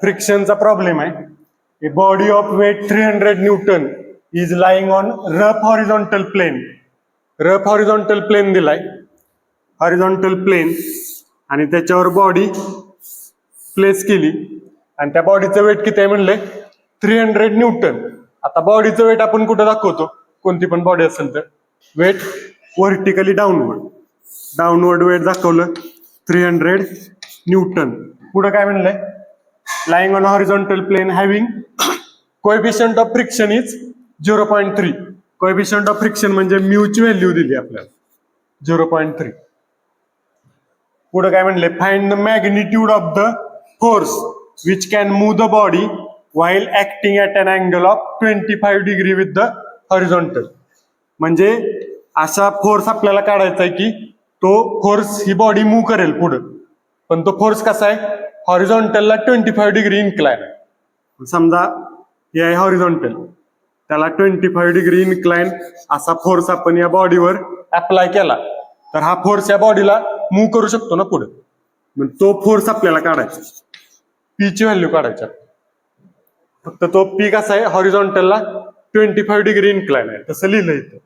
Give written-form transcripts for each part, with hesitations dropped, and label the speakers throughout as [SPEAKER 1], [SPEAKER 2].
[SPEAKER 1] फ्रिक्शनचा problem आहे. A body of weight 300 newton is lying on rough horizontal plane. Rough horizontal plane दिलाय, horizontal plane, आणि त्याच्यावर body place केली आणि त्या बॉडीचं वेट किती आहे म्हणले 300 न्यूटन. आता बॉडीचं वेट आपण कुठं दाखवतो, कोणती पण बॉडी असेल तर वेट व्हर्टिकली डाऊनवर्ड वेट दाखवलं 300 न्यूटन. पुढे काय म्हणलंय, lying on horizontal plane having coefficient of friction is 0.3. Coefficient of friction म्हणजे म्यूची व्हॅल्यू दिली आपल्याला 0.3. पुढे काय म्हणले, find the magnitude of the force which can move the body while acting at an angle of 25 degree with the horizontal. म्हणजे असा force आपल्याला काढायचा आहे की तो फोर्स ही बॉडी मूव्ह करेल पुढे, पण तो फोर्स कसा आहे हॉरिझॉन्टलला 25 डिग्री इन्क्लाइन आहे. समजा हे आहे हॉरिझॉन्टल, त्याला 25 डिग्री इन्क्लाइन असा फोर्स आपण या बॉडीवर अप्लाय केला तर हा फोर्स या बॉडीला मूव्ह करू शकतो ना पुढे. मग तो फोर्स आपल्याला काढायचा, पी ची व्हॅल्यू काढायची. फक्त तो पी कसा आहे हॉरिझॉन्टलला 25 डिग्री इन्क्लाइन आहे, तसं लिहिलं इथं.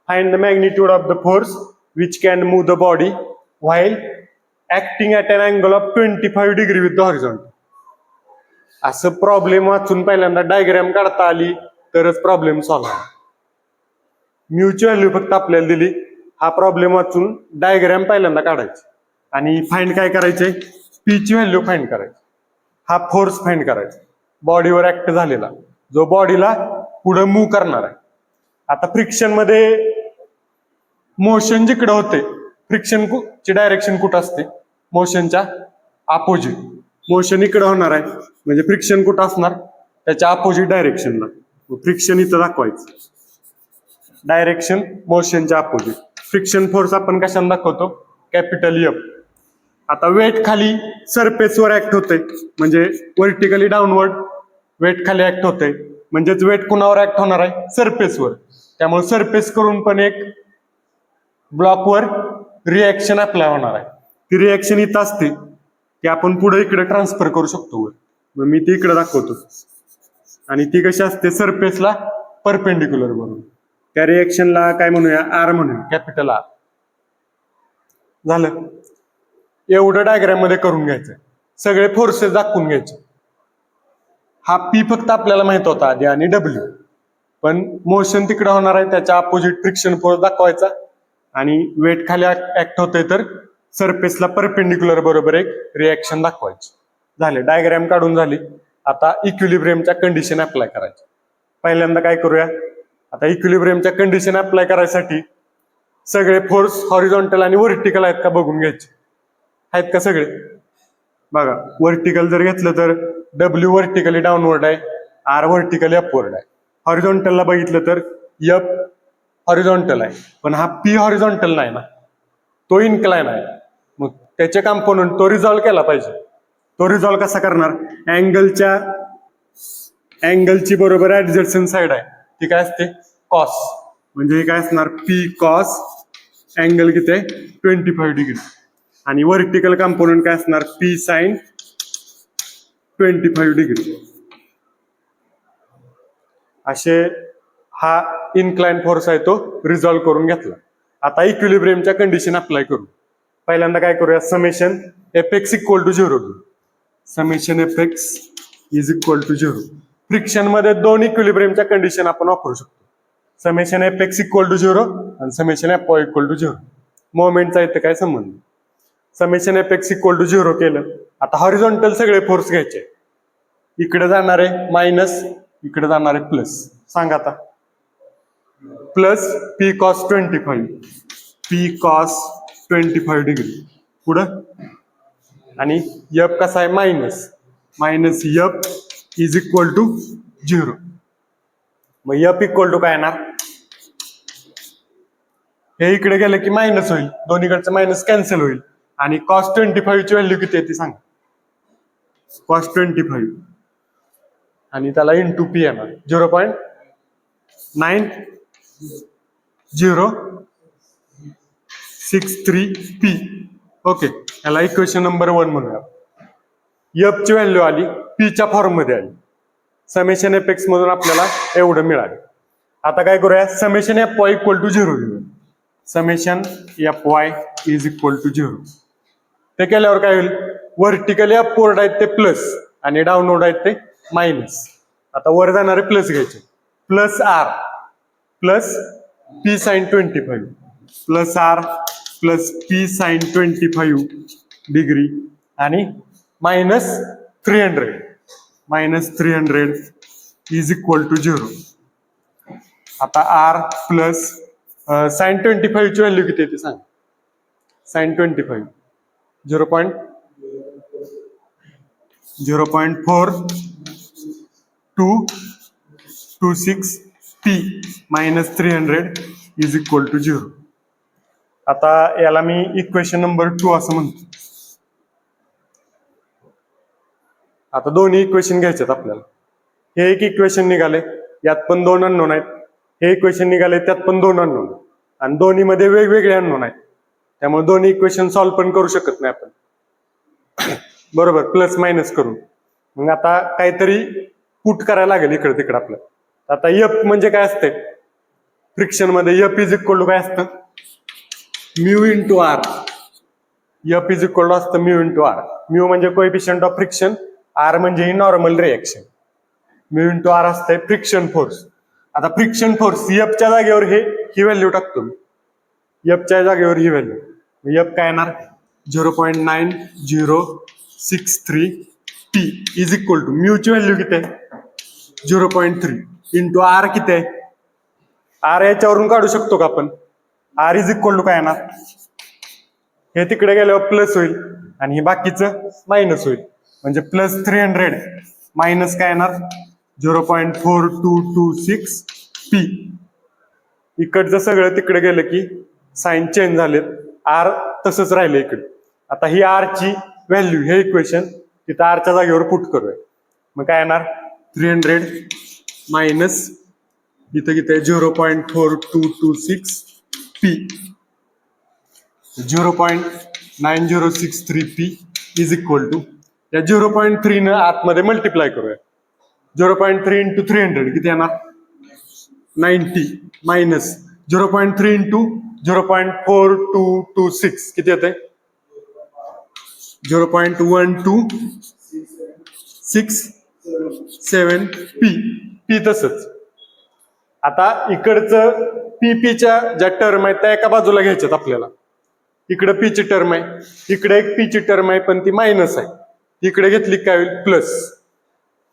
[SPEAKER 1] Find the magnitude of the force which can move the body while acting at an angle of 25 degree with the horizontal. असं प्रॉब्लेम वाचून पहिल्यांदा डायग्राम काढता आली तरच प्रॉब्लेम सॉल्व्ह आहे. म्यूची व्हॅल्यू फक्त आपल्याला दिली, हा प्रॉब्लेम वाचून डायग्राम पहिल्यांदा काढायची आणि फाइंड काय करायचंय, पी ची व्हॅल्यू फाइंड करायची, हा फोर्स फाइंड करायचा बॉडीवर ऍक्ट झालेला, जो बॉडीला पुढे मूव्ह करणार आहे. आता फ्रिक्शन मध्ये मोशन जिकडे होते, फ्रिक्शन ची डायरेक्शन कुठं असते, मोशनच्या अपोजिट. मोशन इकडे होणार आहे म्हणजे फ्रिक्शन कुठं असणार, त्याच्या अपोजिट डायरेक्शनला. फ्रिक्शन इथं दाखवायचं, डायरेक्शन मोशनच्या अपोजिट. फ्रिक्शन फोर्स आपण कशाने दाखवतो, कॅपिटल एफ. आता वेट खाली सरफेसवर ऍक्ट होते म्हणजे व्हर्टिकली डाऊनवर्ड वेट खाली ऍक्ट होते, म्हणजेच वेट कुणावर ऍक्ट होणार आहे, सरफेसवर. त्यामुळे सरफेस करून पण एक ब्लॉकवर रिएक्शन अप्लाय होणार आहे. ती रिएक्शन इथं असते की आपण पुढे इकडे ट्रान्सफर करू शकतो वर. मग मी ती इकडे दाखवतो आणि ती कशी असते सरफेसला परपेंडिक्युलर म्हणून. त्या रिएक्शनला काय म्हणूया, आर म्हणूया, कॅपिटल आर. झालं, एवढं डायग्राम मध्ये करून घ्यायचं, सगळे फोर्सेस दाखवून घ्यायचे. हा पी फक्त आपल्याला माहित होता आधी आणि डब्ल्यू, पण मोशन तिकडे होणार आहे त्याच्या अपोजिट फ्रिक्शन फोर्स दाखवायचा आणि वेट खाली ऍक्ट होतंय तर सरफेसला परपेंडिक्युलर बरोबर एक रिएक्शन दाखवायची. झाले, डायग्राम काढून झाली. आता इक्विलिब्रियमच्या कंडिशन अप्लाय करायची. पहिल्यांदा काय करूया, आता इक्विलिब्रियमच्या कंडिशन अप्लाय करायसाठी सगळे फोर्स हॉरिझॉन्टल आणि व्हर्टिकल आहेत का बघून घ्यायचे. आहेत का सगळे, बघा. व्हर्टिकल जर घेतलं तर डब्ल्यू व्हर्टिकली डाऊनवर्ड आहे, आर व्हर्टिकली अपवर्ड आहे. हॉरिझॉन्टलला बघितलं तर एफ हॉरिझॉन्टल आहे, पण हा पी हॉरिझॉन्टल नाही ना, तो इन्क्लाइन आहे. मग त्याचे कंपोनंट तो रिझॉल्व्ह केला पाहिजे. तो रिझॉल्व्ह कसा करणार, अँगलची बरोबर ऍडजस्टंट साइड आहे ती काय असते कॉस, म्हणजे हे काय असणार पी कॉस अँगल किती आहे 25 डिग्री, आणि व्हर्टिकल कंपोनंट काय असणार पी साइन 25 डिग्री. असे हा इन्क्लाइन फोर्स आहे तो रिझॉल्व्ह करून घेतला. आता इक्विलिब्रियमच्या कंडिशन अप्लाय करू. पहिल्यांदा काय करूया, summation F X equal to 0 घेऊ. Summation F X is equal to 0. Friction मध्ये दोन इक्विलिब्रियमच्या कंडिशन आपण वापरू शकतो, summation F X equal to 0 आणि summation F Y equal to 0. मोमेंटचा इथे काय संबंध. Summation F X equal to 0 केलं. आता हॉरिझॉन्टल सगळे फोर्स घ्यायचे, इकडे जाणारे मायनस, इकडे जाणारे प्लस. सांगा आता, plus P cos 25, P cos 25 degree पुढं, आणि एफ कसा आहे minus, minus F is equal to 0. मग एफ इक्वल टू काय येणार, हे इकडे गेलं की मायनस होईल, दोन्हीकडचं मायनस कॅन्सल होईल, आणि कॉस 25 ची व्हॅल्यू किती आहे ती सांगा, कॉस 25, आणि त्याला इंटू पी येणार 0.9063 पी. ओके, याला इक्वेशन नंबर 1 म्हणूया. एफ ची व्हॅल्यू आली, पीच्या फॉर्ममध्ये आली. समेशन एफ एक्स मधून आपल्याला एवढं मिळालं. आता काय करूया, summation F Y equal to 0 घेऊया. Summation F Y is equal to 0. ते केल्यावर काय होईल, व्हर्टिकली अपवर्ड आहेत ते प्लस आणि डाऊनवर्ड आहेत ते मायनस. आता वर जाणारे प्लस घ्यायचे, plus R plus P sine 25 plus R plus P sine 25 degree आणि -300 इज इक्वल टू 0. आता आर प्लस साइन 25 ची व्हॅल्यू किती येते सांग. Sine 25 0.4226 p -300 is equal to 0. आता याला मी इक्वेशन नंबर 2 असं म्हणतो. आता दोन्ही इक्वेशन घ्यायच्यात आपल्याला. हे एक इक्वेशन निघाले, यात पण 2 अननोन आहेत. हे इक्वेशन निघाले, त्यात पण 2 अननोन आहेत आणि दोन्ही मध्ये वेगवेगळे अननोन आहेत. त्यामुळे दोन्ही इक्वेशन सॉल्व्ह पण करू शकत नाही आपण, बरोबर, प्लस मायनस करून. मग आता काहीतरी पुट करायला लागेल इकडे तिकडे आपल्याला. आता एफ म्हणजे काय असते फ्रिक्शन मध्ये, एफ इज इक्वल टू काय असतं, mu into R. F is equal to असतं म्यू इंटू आर. म्यू म्हणजे कोएफिशियंट ऑफ फ्रिक्शन, आर म्हणजे normal reaction. Mu into R असते फ्रिक्शन फोर्स. आता फ्रिक्शन फोर्स एफच्या जागेवर ही व्हॅल्यू टाकतो मी. एफच्या जागेवर ही व्हॅल्यू, एफ काय येणार 0.9063 पी इज इक्वल टू म्यूची व्हॅल्यू किती आहे 0.3 इंटू आर किती आहे. आर याच्यावरून काढू शकतो का आपण. आर इज इक्वल टू काय येणार, हे तिकडे गेल्यावर प्लस होईल आणि हे बाकीचं मायनस होईल. म्हणजे प्लस 300 मायनस काय येणार 0.4226 पी. इकडचं सगळं तिकडे गेलं की साइन चेंज झालेत, आर तसंच राहिलं इकडे. आता ही आर ची व्हॅल्यू हे इक्वेशन तिथं आरच्या जागेवर पुट करूया. मग काय येणार 300 मायनस इथं किती 0.4226 P 0.9063 P is equal to या 0.3 न आतमध्ये मल्टिप्लाय करूया. 0.3 इंटू 300 किती येणार 90 मायनस 0.3 इंटू 0.4226 किती येते 0.1267 पी. पी तसंच. आता इकडचं पीच्या ज्या टर्म आहेत त्या एका बाजूला घ्यायच्यात आपल्याला. इकडे पीची टर्म आहे, इकडे एक पीची टर्म आहे पण ती मायनस आहे. इकडे घेतली काय होईल प्लस.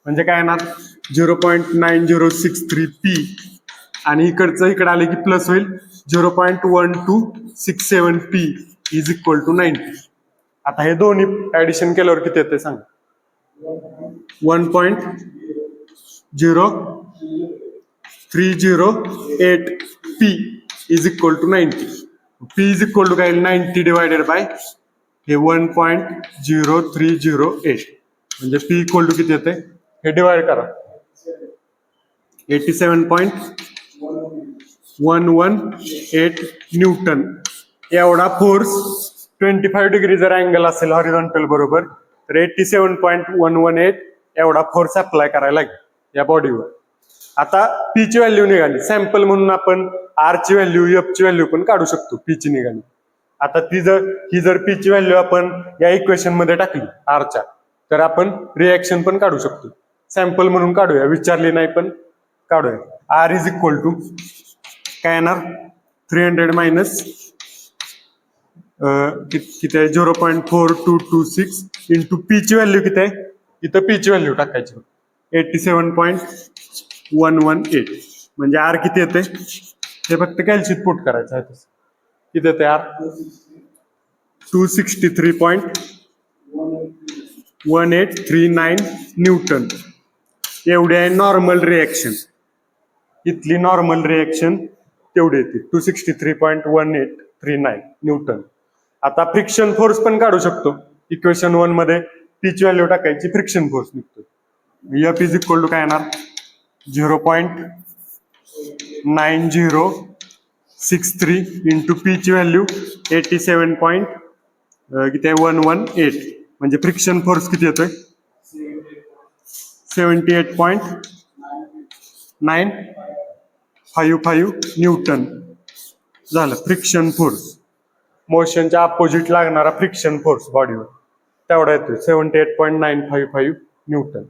[SPEAKER 1] म्हणजे काय येणार 0.9063 पी आणि इकडचं इकडे आले की प्लस होईल 0.1267 पी इज इक्वल टू 90. आता हे दोन्ही ऍडिशन केल्यावर किती येते सांग 1.0308 P is equal to 90. P is equal to काय 90 डिवायडेड बाय हे 1.0308 म्हणजे पी इक्वल टू किती येते हे डिवाइड करा 87.118 न्यूटन. एवढा फोर्स 25 डिग्री जर अँगल असेल हॉरिझॉन्टल बरोबर तर 87.118 एवढा फोर्स अप्लाय करायला लागेल या बॉडीवर. आता पी ची व्हॅल्यू निघाली सॅम्पल म्हणून आपण आर ची व्हॅल्यू एफ ची व्हॅल्यू पण काढू शकतो. पी ची निघाली. आता ही जर पी ची व्हॅल्यू आपण या इक्वेशन मध्ये टाकली आरच्या तर आपण रिएक्शन पण काढू शकतो. सॅम्पल म्हणून काढूया, विचारली नाही पण काढूया. आर इज इक्वल टू काय येणार 300 मायनस किती आहे 0.4226 इंटू पी ची व्हॅल्यू किती आहे इथं पी ची व्हॅल्यू टाकायची 87.118 म्हणजे आर किती येते हे फक्त कॅल्शियम पुट करायचं आहे. किती येते आर 263.1839 न्यूटन. एवढी आहे नॉर्मल रिएक्शन. इथली नॉर्मल रिएक्शन तेवढी येते 263.1839 न्यूटन. आता फ्रिक्शन फोर्स पण काढू शकतो. इक्वेशन 1 मध्ये पी ची व्हॅल्यू टाकायची फ्रिक्शन फोर्स निघतो. एफ इज इक्वल टू काय येणार 0.9063 इंटू पी ची व्हॅल्यू 87. किती आहे 118 म्हणजे फ्रिक्शन फोर्स किती येतोय 78.955 न्यूटन झालं फ्रिक्शन फोर्स. मोशनच्या अपोजिट लागणारा फ्रिक्शन फोर्स बॉडीवर तेवढा येतोय 78.955 न्यूटन.